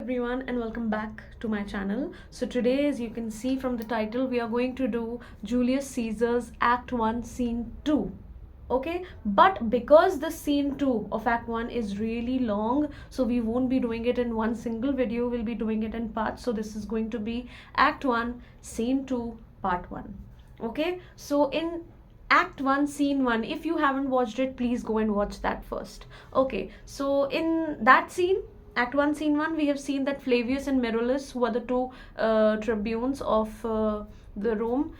everyone and welcome back to my channel. So today, as you can see from the title, we are going to do Julius Caesar's Act 1 Scene 2. Okay, but because the scene 2 of Act 1 is really long, so we won't be doing it in one single video, we'll be doing it in parts. So this is going to be Act 1 Scene 2 Part 1. Okay, so in Act 1 Scene 1, if you haven't watched it, please go and watch that first. Okay, so in that scene, Act 1 Scene 1, we have seen that Flavius and Merulus, who are the two tribunes of the Rome,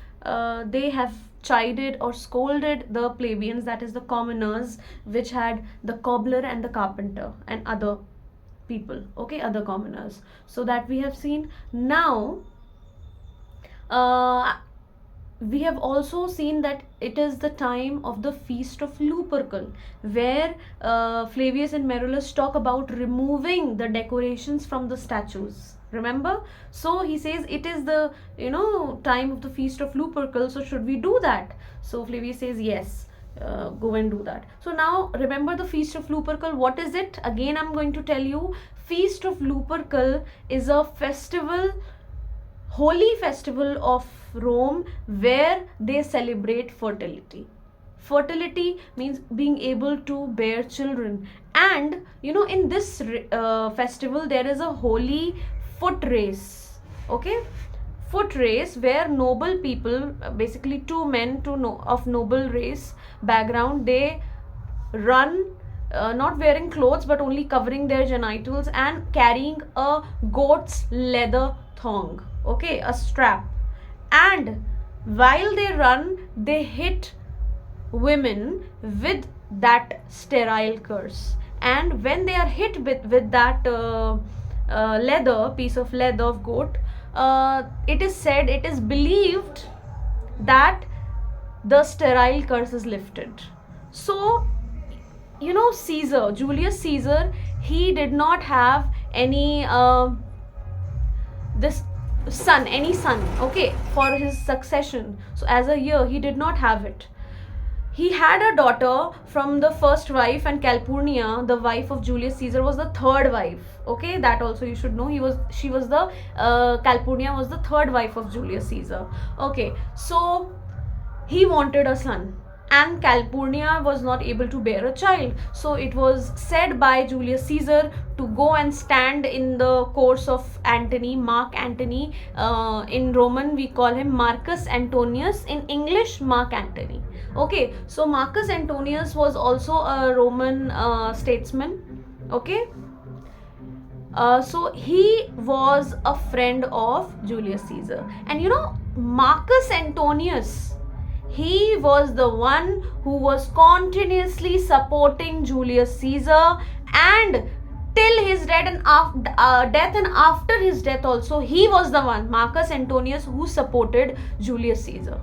they have chided or scolded the plebeians, that is the commoners, which had the cobbler and the carpenter and other people, okay, other commoners. So that we have seen. Now we have also seen that it is the time of the feast of Lupercal, where Flavius and Merulus talk about removing the decorations from the statues. Remember? So he says it is the time of the feast of Lupercal, so should we do that? So Flavius says yes, go and do that. So now remember the feast of Lupercal. What is it? Again, I'm going to tell you. Feast of Lupercal is a festival, holy festival of Rome, where they celebrate fertility. Fertility means being able to bear children, and in this festival there is a holy foot race. Okay, foot race where noble people, basically two men of noble race background, they run not wearing clothes but only covering their genitals and carrying a goat's leather thong, okay, a strap. And while they run, they hit women with that sterile curse. And when they are hit with that piece of leather of goat, it is said, it is believed that the sterile curse is lifted. So Caesar, Julius Caesar, he did not have any any son, okay, for his succession. So as a heir, he did not have it. He had a daughter from the first wife, and Calpurnia, the wife of Julius Caesar, was the third wife. Okay, that also you should know. Calpurnia was the third wife of Julius Caesar. Okay, so he wanted a son, and Calpurnia was not able to bear a child. So it was said by Julius Caesar to go and stand in the course of Antony, Mark Antony. In Roman we call him Marcus Antonius, in English Mark Antony. Okay, so Marcus Antonius was also a Roman statesman. Okay, so he was a friend of Julius Caesar. And Marcus Antonius, he was the one who was continuously supporting Julius Caesar, and till his death and after his death also, he was the one, Marcus Antonius, who supported Julius Caesar.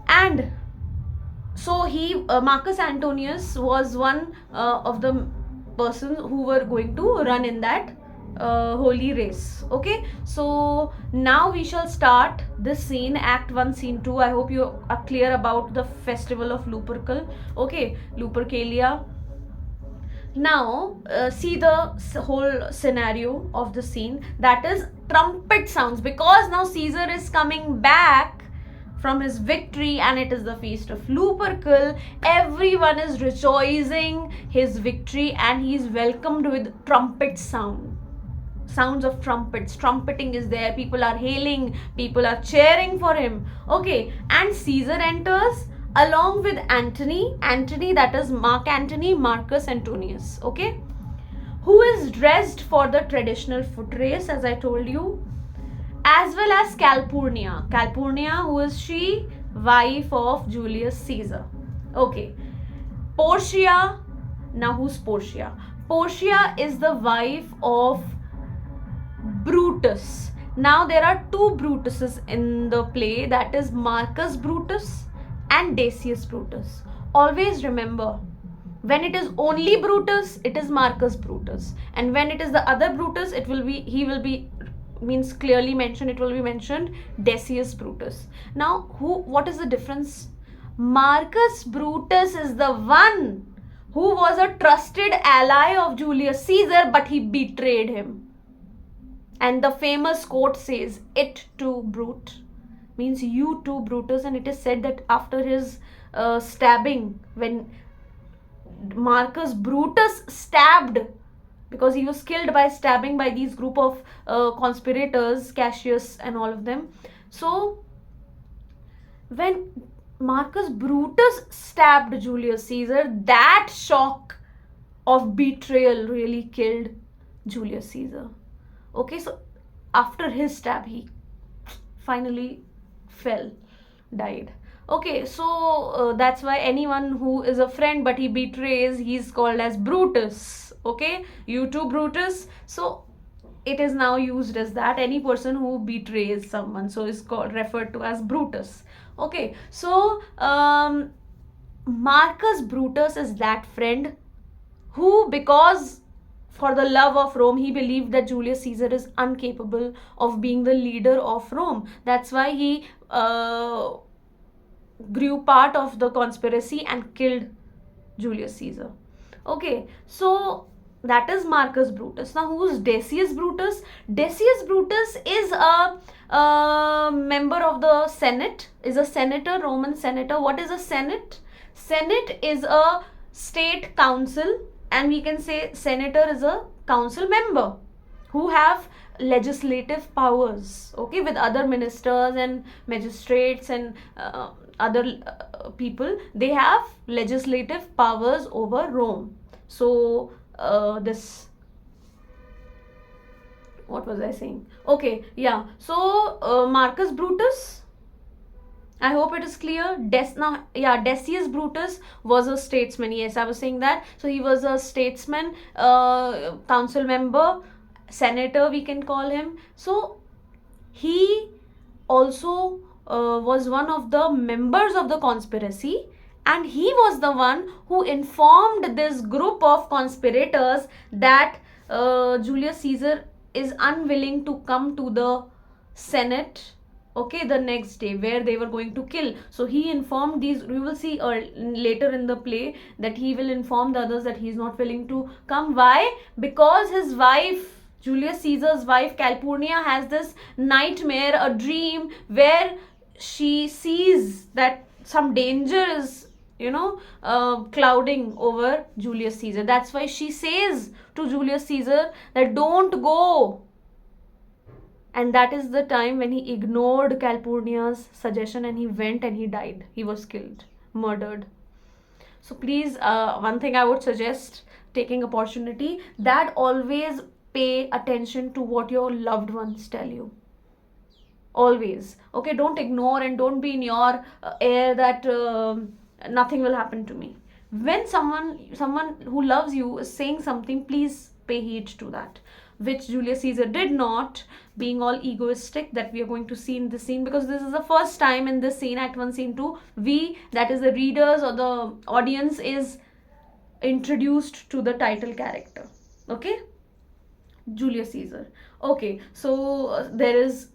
And so Marcus Antonius was one of the persons who were going to run in that holy race. Okay, so now we shall start this scene, Act 1 Scene 2. I hope you are clear about the festival of Lupercal. Okay, Lupercalia. Now see the whole scenario of the scene, that is trumpet sounds, because now Caesar is coming back from his victory and it is the feast of Lupercal. Everyone is rejoicing his victory and he is welcomed with trumpet sounds of trumpets. Trumpeting is there, people are hailing, people are cheering for him. Okay, and Caesar enters along with Antony, that is Mark Antony, Marcus Antonius, okay, who is dressed for the traditional foot race, as I told you, as well as Calpurnia, who is she? Wife of Julius Caesar. Okay, Portia. Now who's Portia? Portia is the wife of Brutus. Now there are two Brutuses in the play, that is Marcus Brutus and Decius Brutus. Always remember, when it is only Brutus, it is Marcus Brutus, and when it is the other Brutus, it will be clearly mentioned, it will be mentioned Decius Brutus. Now what is the difference? Marcus Brutus is the one who was a trusted ally of Julius Caesar, but he betrayed him. And the famous quote says, "It too, Brute," means you too, Brutus. And it is said that after his stabbing, when Marcus Brutus stabbed, because he was killed by stabbing by these group of conspirators, Cassius and all of them. So when Marcus Brutus stabbed Julius Caesar, that shock of betrayal really killed Julius Caesar. Okay, so after his stab, he finally died. Okay, so that's why anyone who is a friend but he betrays, he's called as Brutus. Okay, you too, Brutus. So it is now used as that, any person who betrays someone, so is called, referred to as Brutus. Okay, so Marcus Brutus is that friend who, because for the love of Rome, he believed that Julius Caesar is incapable of being the leader of Rome. That's why he grew part of the conspiracy and killed Julius Caesar. Okay, so that is Marcus Brutus. Now, who's Decius Brutus? Decius Brutus is a member of the Senate, is a senator, Roman senator. What is a Senate? Senate is a state council, and we can say senator is a council member who have legislative powers, okay, with other ministers and magistrates and other people. They have legislative powers over Rome. So this, what was I saying? Okay, yeah, so Marcus Brutus, I hope it is clear. Decius Brutus was a statesman. Yes, I was saying that. So he was a statesman, council member, senator, we can call him. So he also was one of the members of the conspiracy, and he was the one who informed this group of conspirators that Julius Caesar is unwilling to come to the Senate, okay, the next day, where they were going to kill. So he informed these, we will see later in the play that he will inform the others that he is not willing to come. Why? Because his wife, Julius Caesar's wife Calpurnia, has this nightmare, a dream, where she sees that some danger is, clouding over Julius Caesar. That's why she says to Julius Caesar that don't go. And that is the time when he ignored Calpurnia's suggestion and he went and he died. He was killed, murdered. So please, one thing I would suggest, taking opportunity, that always pay attention to what your loved ones tell you. Always. Okay, don't ignore and don't be in your air that nothing will happen to me. When someone who loves you is saying something, please pay heed to that, which Julius Caesar did not, being all egoistic, that we are going to see in this scene, because this is the first time in this scene, Act 1, Scene 2, we, that is the readers or the audience, is introduced to the title character. Okay, Julius Caesar. Okay, so there is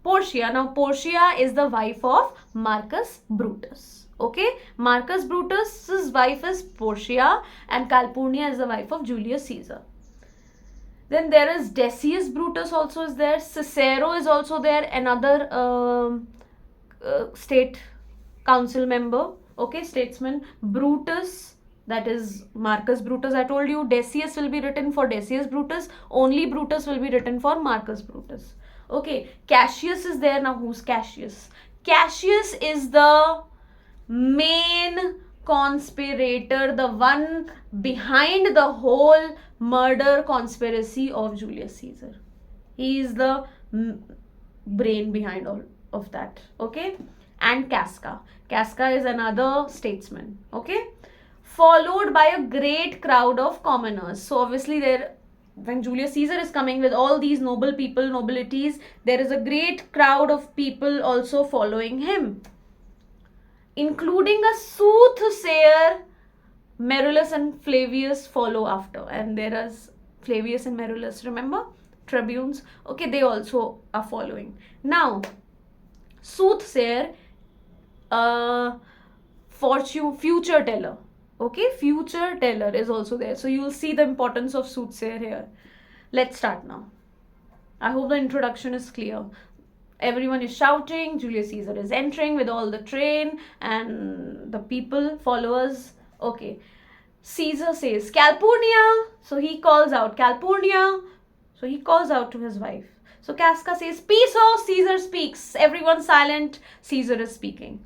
Portia. Now Portia is the wife of Marcus Brutus. Okay, Marcus Brutus's wife is Portia and Calpurnia is the wife of Julius Caesar. Then there is Decius Brutus also is there. Cicero is also there, another state council member, okay, statesman. Brutus, that is Marcus Brutus, I told you. Decius will be written for Decius Brutus. Only Brutus will be written for Marcus Brutus. Okay, Cassius is there. Now who's Cassius? Cassius is the main conspirator, the one behind the whole murder conspiracy of Julius Caesar. He is the brain behind all of that. Okay, and Casca. Casca is another statesman. Okay, followed by a great crowd of commoners. So obviously there, when Julius Caesar is coming with all these noble people, nobilities, there is a great crowd of people also following him, including a soothsayer. Marullus and Flavius follow after, and there is Flavius and Marullus, remember, tribunes. Okay, they also are following. Now soothsayer, future teller. Okay, future teller is also there. So you will see the importance of soothsayer here. Let's start now. I hope the introduction is clear. Everyone is shouting. Julius Caesar is entering with all the train and the people, followers. Okay. Caesar says, Calpurnia. So he calls out, Calpurnia. So he calls out to his wife. So Casca says, Piso. Caesar speaks. Everyone silent. Caesar is speaking.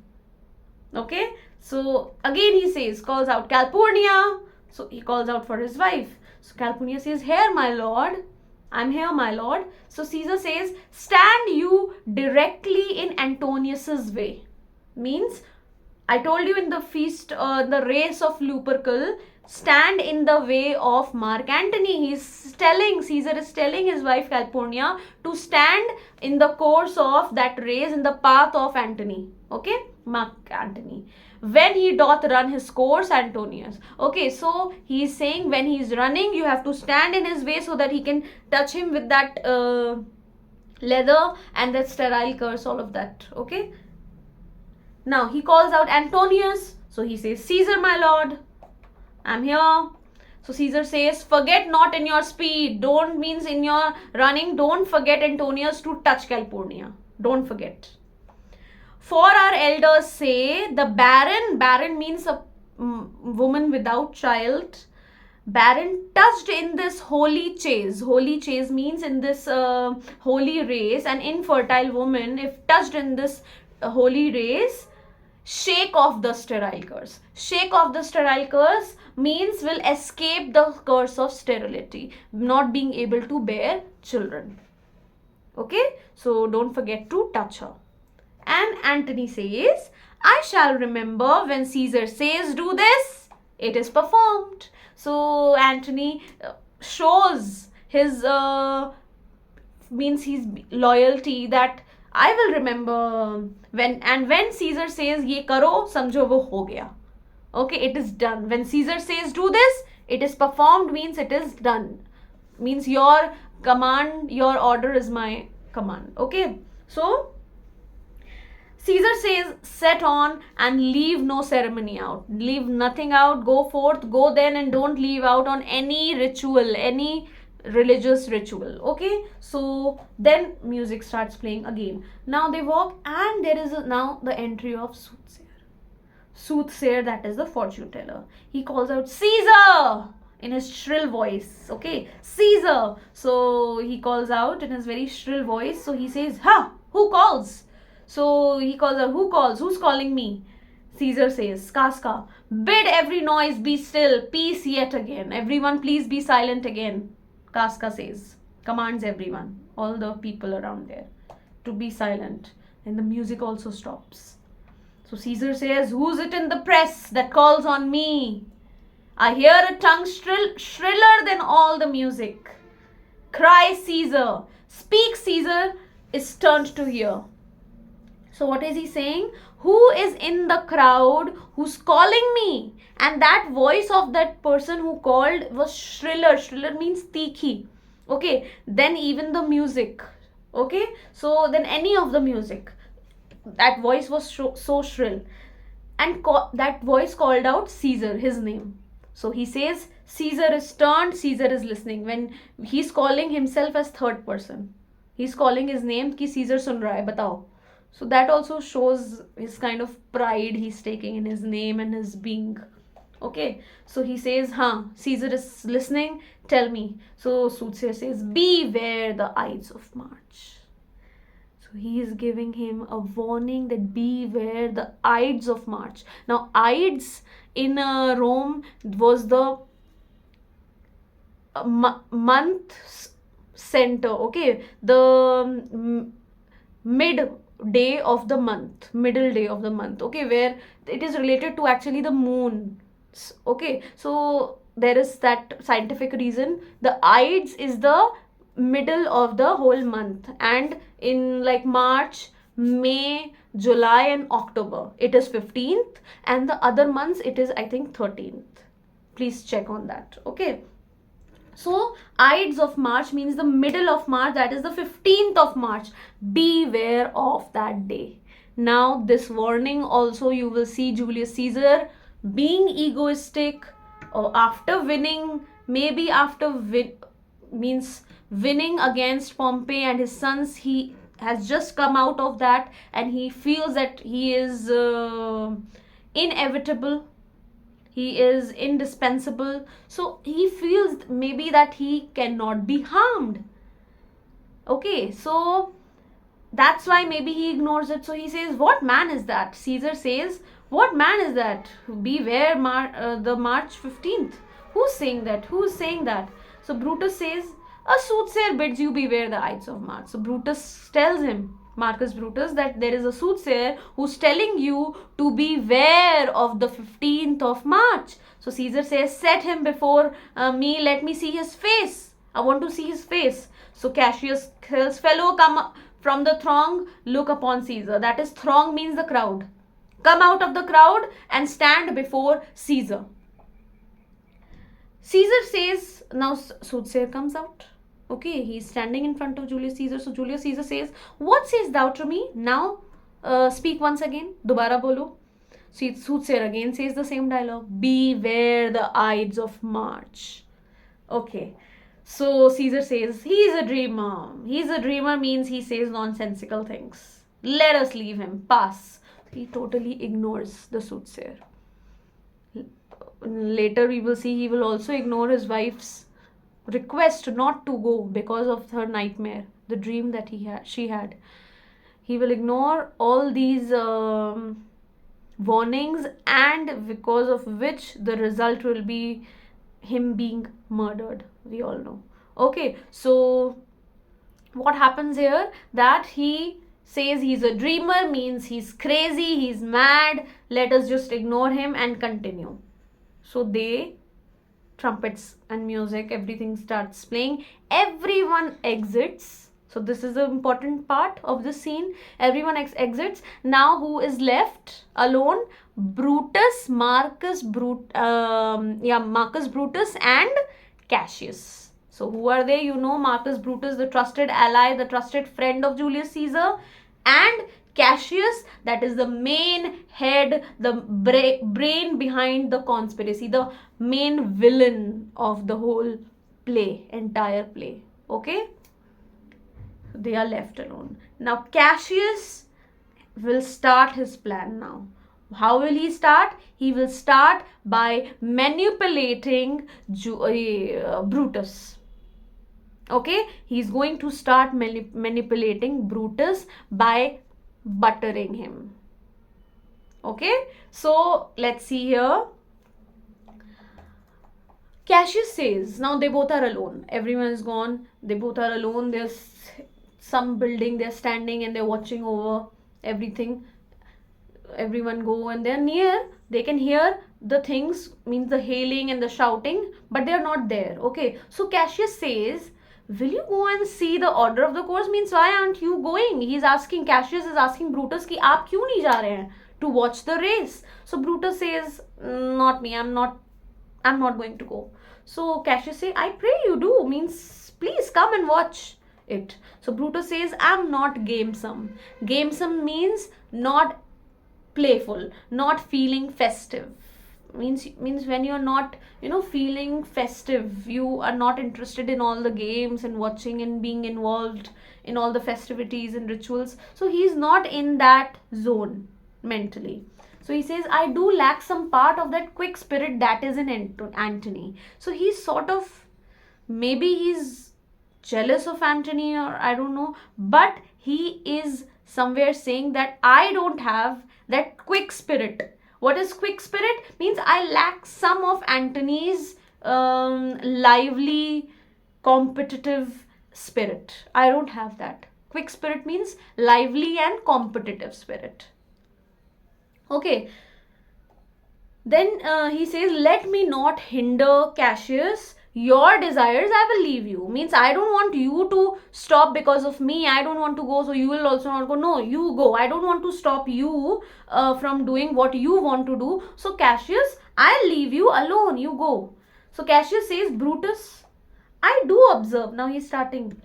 Okay. So again he says, calls out, Calpurnia. So he calls out for his wife. So Calpurnia says, Here, my lord. I'm here, my lord. So Caesar says, stand you directly in Antonius's way. Means, I told you in the feast, the race of Lupercal, stand in the way of Mark Antony. Caesar is telling his wife Calpurnia to stand in the course of that race, in the path of Antony. Okay, Mark Antony. When he doth run his course, Antonius. Okay, so he is saying when he is running, you have to stand in his way so that he can touch him with that leather and that sterile curse, all of that. Okay. Now he calls out Antonius. So he says, Caesar, my lord, I'm here. So Caesar says, forget not in your speed. Don't means in your running, don't forget Antonius to touch Calpurnia. Don't forget. For our elders say, the barren means a woman without child, barren touched in this holy chase. Holy chase means in this holy race, an infertile woman, if touched in this holy race, shake off the sterile curse. Shake off the sterile curse means will escape the curse of sterility, not being able to bear children. Okay, so don't forget to touch her. And Antony says, I shall remember when Caesar says do this, it is performed. So Antony shows his means his loyalty, that I will remember when Caesar says ye karo, samjho wo ho gaya. Okay, it is done. When Caesar says do this, it is performed, means it is done. Means your command, your order is my command. Okay, so Caesar says, set on and leave no ceremony out. Leave nothing out. Go forth, go then, and don't leave out on any ritual, any religious ritual. Okay, so then music starts playing again. Now they walk, and there is now the entry of soothsayer. Soothsayer, that is the fortune teller. He calls out, Caesar! In his shrill voice. Okay, Caesar. So he calls out in his very shrill voice. So he says, who calls? So he calls out, who calls? Who's calling me? Caesar says, Casca, bid every noise be still, peace yet again. Everyone please be silent again. Casca says, commands everyone, all the people around there, to be silent. And the music also stops. So Caesar says, who's it in the press that calls on me? I hear a tongue shriller than all the music. Cry Caesar, speak Caesar, is turned to hear. So what is he saying? Who is in the crowd who's calling me? And that voice of that person who called was shriller. Shriller means tikhi. Okay. Then even the music. Okay. So then any of the music. That voice was so shrill. And that voice called out Caesar, his name. So he says, Caesar is turned, Caesar is listening. When he's calling himself as third person. He's calling his name, ki Caesar sun raha hai, batao. So that also shows his kind of pride he's taking in his name and his being. Okay. So he says, Caesar is listening, tell me. So Soothsayer says, beware the Ides of March. So he is giving him a warning that beware the Ides of March. Now Ides in Rome was the month center. Okay. The middle day of the month, okay, where it is related to actually the moon. Okay, so there is that scientific reason. The Ides is the middle of the whole month, and in like March, May, July and October it is 15th, and the other months it is I think 13th. Please check on that. Okay. So, Ides of March means the middle of March, that is the 15th of March. Beware of that day. Now, this warning also you will see Julius Caesar being egoistic, or after winning, maybe after means winning against Pompey and his sons, he has just come out of that and he feels that he is inevitable, he is indispensable, so he feels maybe that he cannot be harmed. Okay, so that's why maybe he ignores it. So he says, what man is that? Caesar says, what man is that? Beware the March 15th. Who's saying that? Who's saying that? So Brutus says, a soothsayer bids you beware the Ides of March. So Brutus tells him, Marcus Brutus, that there is a soothsayer who's telling you to beware of the 15th of March. So Caesar says, set him before me, let me see his face. I want to see his face. So Cassius tells, fellow, come from the throng, look upon Caesar. That is, throng means the crowd. Come out of the crowd and stand before Caesar. Caesar says, now soothsayer comes out. Okay, he's standing in front of Julius Caesar. So Julius Caesar says, what says thou to me? Now speak once again. Dobara bolo. Soothsayer again says the same dialogue. Beware the Ides of March. Okay. So Caesar says, he's a dreamer. He's a dreamer means he says nonsensical things. Let us leave him. Pass. He totally ignores the soothsayer. Later we will see he will also ignore his wife's request not to go because of her nightmare, the dream that she had. He will ignore all these warnings, and because of which the result will be him being murdered. We all know. Okay, so what happens here, that he says he's a dreamer means he's crazy, he's mad, let us just ignore him and continue. So they, trumpets and music, everything starts playing, everyone exits. So this is the important part of the scene. Everyone exits. Now who is left alone? Brutus, Marcus Brutus and Cassius. So who are they? You know, Marcus Brutus, the trusted ally, the trusted friend of Julius Caesar, and Cassius, that is the main head, the brain behind the conspiracy, the main villain of the whole play, entire play. Okay? They are left alone. Now Cassius will start his plan now. How will he start? He will start by manipulating Brutus. Okay? He's going to start manipulating Brutus by buttering him. Okay? So, let's see here. Cassius says, now they both are alone. Everyone is gone. They both are alone. There's some building. They're standing and they're watching over everything. Everyone go and they're near. They can hear the things, means the hailing and the shouting, but they're not there. Okay, so Cassius says, will you go and see the order of the course? Means why aren't you going? He's asking, Cassius is asking Brutus ki aap kyun nahi ja rahe hain to watch the race? So Brutus says, not me, I'm not going to go. So Cassius says, I pray you do, means please come and watch it. So Brutus says, I'm not gamesome. Gamesome means not playful, not feeling festive. Means when you're not, feeling festive, you are not interested in all the games and watching and being involved in all the festivities and rituals. So he's not in that zone mentally. So he says, I do lack some part of that quick spirit that is in Antony. So he's sort of, maybe he's jealous of Antony, or I don't know, but he is somewhere saying that I don't have that quick spirit. What is quick spirit? Means I lack some of Antony's lively, competitive spirit. I don't have that. Quick spirit means lively and competitive spirit. Okay. Then he says, let me not hinder Cassius. Your desires, I will leave you. Means I don't want you to stop because of me. I don't want to go, so you will also not go. No, you go. I don't want to stop you from doing what you want to do. So Cassius, I'll leave you alone. You go. So Cassius says, Brutus, I do observe. Now he's starting.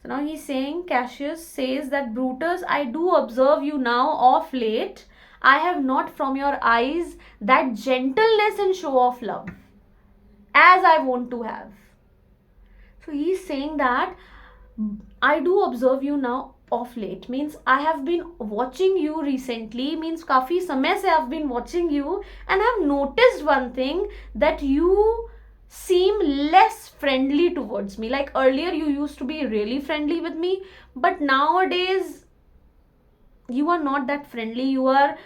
So now he's saying, Cassius says that Brutus, I do observe you now of late I have not from your eyes that gentleness and show of love as I want to have. So he's saying that I do observe you now of late, means I have been watching you recently, means काफी समय से I've been watching you, and I've noticed one thing, that you seem less friendly towards me. Like earlier you used to be really friendly with me, but nowadays you are not that friendly. You are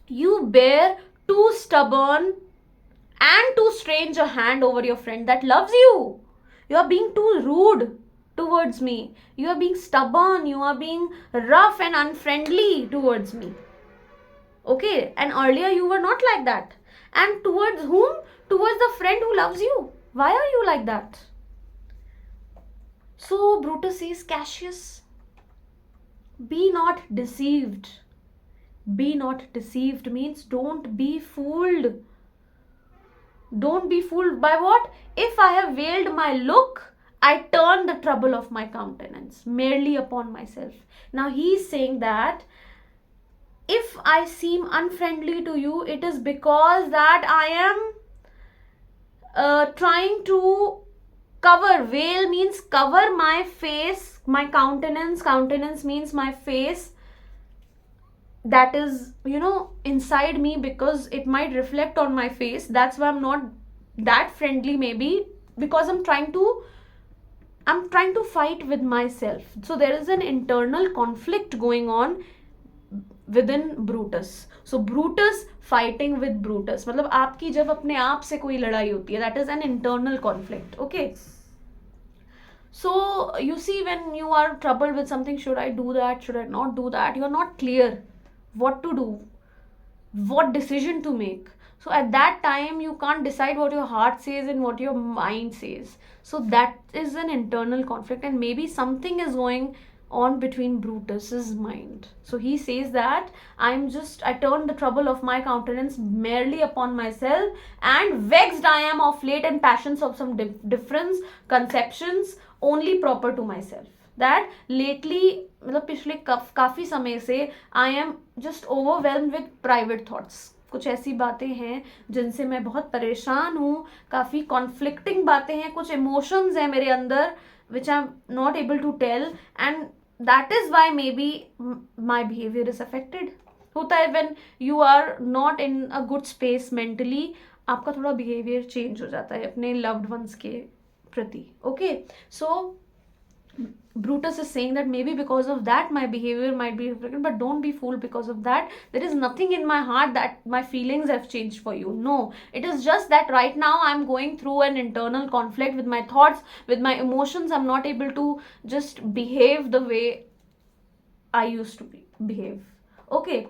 you bear too stubborn and too strange a hand over your friend that loves you. You are being too rude towards me. You are being stubborn. You are being rough and unfriendly towards me. Okay, and earlier you were not like that. And towards whom? Towards the friend who loves you. Why are you like that? So Brutus says, Cassius, be not deceived. Be not deceived means don't be fooled. Don't be fooled by what? If I have veiled my look, I turn the trouble of my countenance merely upon myself. Now he is saying that if I seem unfriendly to you, it is because that I am trying to cover. Veil means cover my face, my countenance. Countenance means my face, that is, inside me, because it might reflect on my face. That's why I'm not that friendly, maybe because I'm trying to fight with myself. So there is an internal conflict going on within Brutus. So Brutus fighting with Brutus, मतलब आपकी जब अपने आप से कोई लड़ाई होती है, that is an internal conflict. Okay, so you see, when you are troubled with something, should I do that, should I not do that, you are not clear what to do, what decision to make. So at that time you can't decide what your heart says and what your mind says. So that is an internal conflict, and maybe something is going on between Brutus's mind. So he says that I turn the trouble of my countenance merely upon myself, and vexed I am of late, and passions of some difference conceptions only proper to myself. That lately, मतलब पिछले काफ़ी समय से I am just overwhelmed with private thoughts. कुछ ऐसी बातें हैं जिनसे मैं बहुत परेशान हूँ, काफ़ी कॉन्फ्लिक्टिंग बातें हैं, कुछ इमोशंस हैं मेरे अंदर which I'm not able to tell, and that is why maybe my behavior is affected. होता है when you are not in a good space mentally, आपका थोड़ा behavior change हो जाता है अपने loved ones के प्रति. Okay, so Brutus is saying that maybe because of that my behavior might be reflected, but don't be fooled because of that. There is nothing in my heart that my feelings have changed for you. No, it is just that right now I'm going through an internal conflict with my thoughts, with my emotions. I'm not able to just behave the way I used to behave. Okay.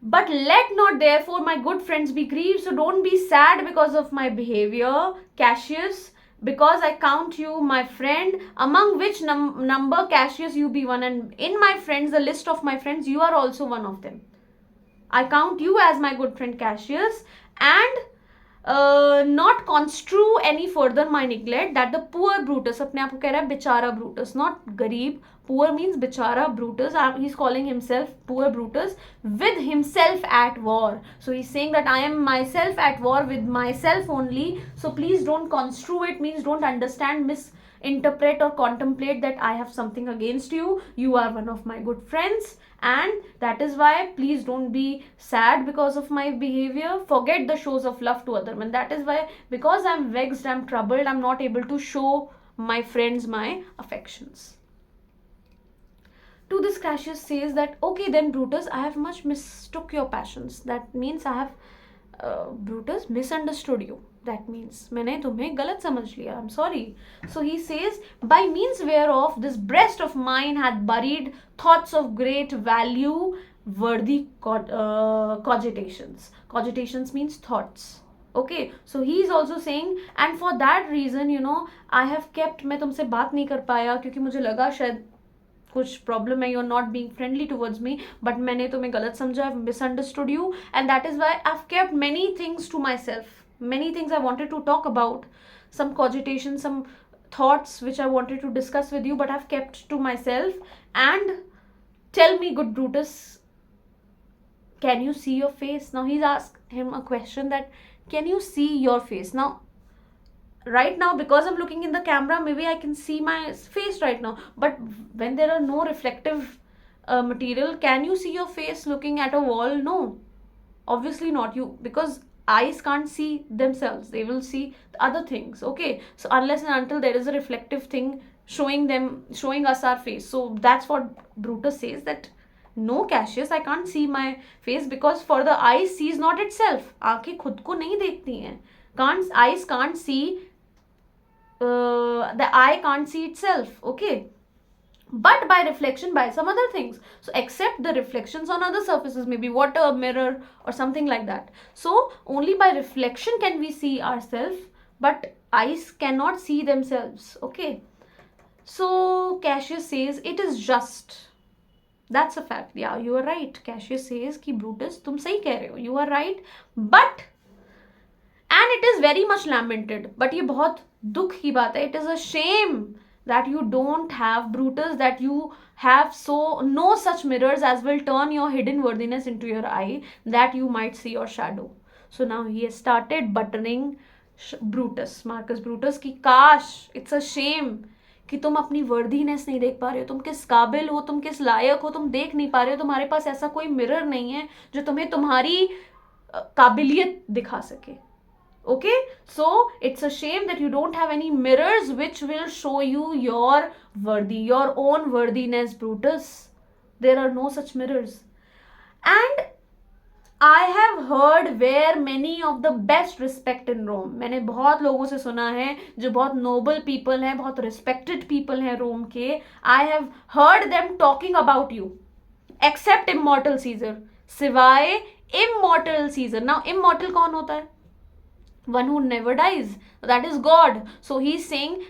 But let not therefore my good friends be grieved. So don't be sad because of my behavior, Cassius, because I count you my friend, among which number, Cassius, you be one, and in my friends, the list of my friends, you are also one of them. I count you as my good friend Cassius, and not construe any further my neglect that the poor Brutus, अपने आप को कह रहा है बेचारा Brutus, not गरीब. Poor means बेचारा Brutus. He's calling himself poor Brutus, with himself at war. So he's saying that I am myself at war with myself only. So please don't construe it, means don't understand, misinterpret or contemplate that I have something against you. You are one of my good friends, and that is why please don't be sad because of my behavior. Forget the shows of love to other men. That is why, because I'm vexed, I'm troubled, I'm not able to show my friends my affections. To this Cassius says that, okay then Brutus, I have much mistook your passions. That means I have Brutus misunderstood you. That means मैंने तुम्हें गलत समझ लिया. I'm sorry. So he says, by means whereof this breast of mine hath buried thoughts of great value, worthy cogitations. Cogitations means thoughts. Okay, so he is also saying, and for that reason, I have kept, मैं तुमसे बात नहीं कर पाया क्योंकि मुझे लगा शायद कुछ प्रॉब्लम है, you are not being friendly towards me, but मैंने तुम्हें गलत समझा, I misunderstood you, and that is why I have kept many things to myself. Many things I wanted to talk about, some cogitation, some thoughts which I wanted to discuss with you, but I've kept to myself. And tell me, good Brutus, can you see your face? Now he's asked him a question that, can you see your face? Now, right now, because I'm looking in the camera, maybe I can see my face right now, but when there are no reflective material, can you see your face looking at a wall? No, obviously not. You, because eyes can't see themselves, they will see other things. Okay, so unless and until there is a reflective thing showing us our face. So that's what Brutus says, that no, Cassius, I can't see my face, because for the eye sees not itself. आंखें खुद को नहीं देखती हैं. Eyes can't see, the eye can't see itself. Okay, but by reflection, by some other things. So except the reflections on other surfaces, maybe water, mirror, or something like that. So only by reflection can we see ourselves, but eyes cannot see themselves. Okay, so Cassius says it is just. That's a fact. Yeah, you are right. Cassius says कि Brutus, तुम सही कह रहे हो, you are right, but, and it is very much lamented, but ये बहुत दुख की बात है. It is a shame that you don't have, Brutus, that you have no such mirrors as will turn your hidden worthiness into your eye, that you might see your shadow. So now he has started buttering Brutus, Marcus Brutus, कि काश, it's a shame कि तुम अपनी worthiness नहीं देख पा रहे हो, तुम किस काबिल हो, तुम किस लायक हो, तुम देख नहीं पा रहे हो. तुम्हारे पास ऐसा कोई मिरर नहीं है जो तुम्हें तुम्हारी काबिलियत दिखा सके. Okay, so it's a shame that you don't have any mirrors which will show you your own worthiness, Brutus. There are no such mirrors. And I have heard where many of the best respect in Rome. मैंने बहुत लोगों से सुना है जो बहुत noble people हैं, बहुत respected people हैं रोम के. I have heard them talking about you, except immortal Caesar. सिवाय immortal Caesar. Now, immortal कौन होता है? One who never dies. That is God. So he's saying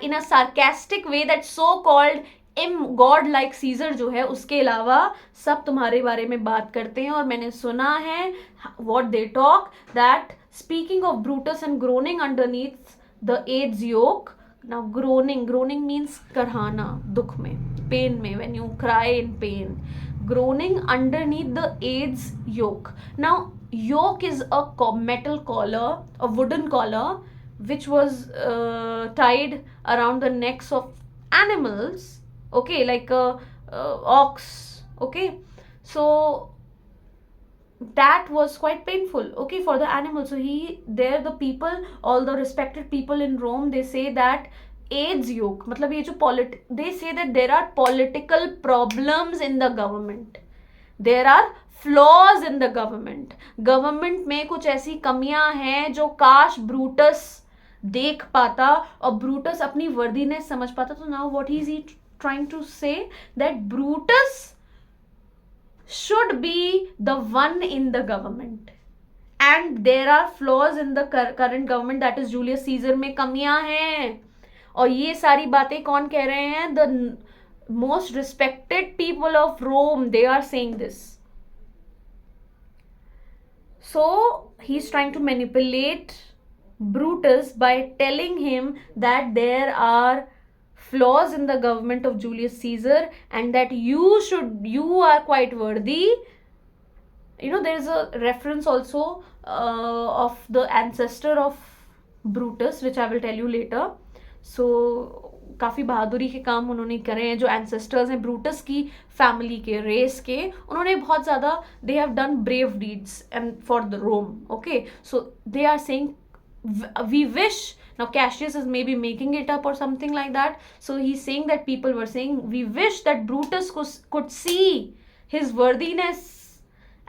in a sarcastic way that so-called God-like Caesar जो है, उसके अलावा सब तुम्हारे बारे में बात करते हैं. और मैंने सुना है what they talk, that speaking of Brutus and groaning underneath the AIDS yoke. Now groaning means करहाना, दुख में, pain में, when you cry in pain. Groaning underneath the AIDS yoke. Now yoke is a metal collar, a wooden collar, which was tied around the necks of animals. Okay, like a ox. Okay, so that was quite painful. Okay, for the animal. So the people, all the respected people in Rome, they say that AIDS yoke, मतलब ये जो they say that there are political problems in the government. There are flaws in the government. Government में कुछ ऐसी कमियां हैं जो काश ब्रूटस देख पाता और ब्रूटस अपनी वर्दीनेस समझ पाता. तो now what is he trying to say? That Brutus should be the one in the government, and there are flaws in the current government, that is Julius Caesar में कमियां हैं. और ये सारी बातें कौन कह रहे हैं? The most respected people of Rome, they are saying this. So he's trying to manipulate Brutus by telling him that there are flaws in the government of Julius Caesar and that you are quite worthy. You know, there is a reference also of the ancestor of Brutus, which I will tell you later. So काफ़ी बहादुरी के काम उन्होंने करे हैं. जो ancestors हैं Brutus की फैमिली के, रेस के, उन्होंने बहुत ज़्यादा, they have done brave deeds and for the Rome. Okay, so they are saying we wish. Now Cassius is maybe making it up or something like that. So he's saying that people were saying, we wish that Brutus could see his worthiness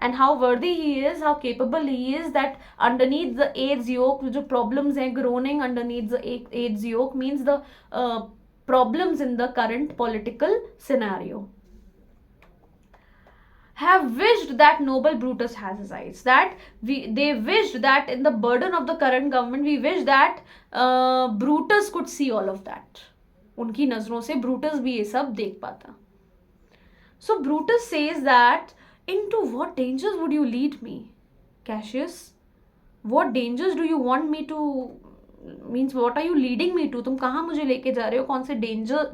and how worthy he is, how capable he is, that underneath the AIDS yoke, जो problems हैं, groaning underneath the AIDS yoke means the problems in the current political scenario. Have wished that noble Brutus has his eyes. That they wished that in the burden of the current government, we wish that Brutus could see all of that. उनकी नजरों से Brutus भी ये सब देख पाता. So Brutus says that, into what dangers would you lead me, Cassius? What dangers do you want me to, means what are you leading me to? तुम कहाँ मुझे लेके जा रहे हो? कौन से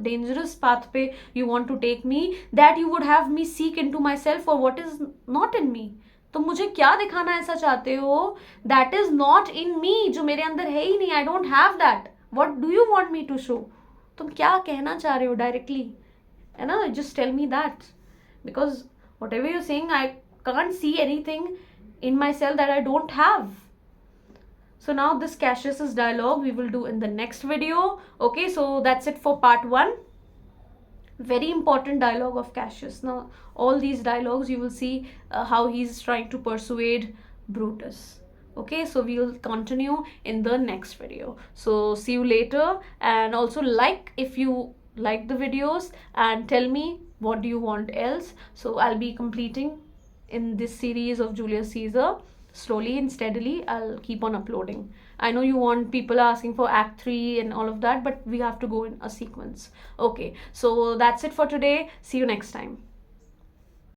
dangerous path पे you want to take me, that you would have me seek into myself for what is not in me? तुम मुझे क्या दिखाना ऐसा चाहते हो that is not in me, जो मेरे अंदर है ही नहीं, I don't have that, what do you want me to show? तुम क्या कहना चाह रहे हो डायरेक्टली, है ना? Just tell me that, because whatever you saying I can't see anything in myself that I don't have. So now this Cassius's dialogue we will do in the next video. Okay, so that's it for part 1. Very important dialogue of Cassius. Now all these dialogues you will see how he's trying to persuade Brutus. Okay, so we will continue in the next video. So see you later, and also like if you like the videos, and tell me what do you want else. So I'll be completing in this series of Julius Caesar. Slowly and steadily I'll keep on uploading. I know you want, people are asking for act 3 and all of that, but we have to go in a sequence. Okay, so that's it for today. See you next time.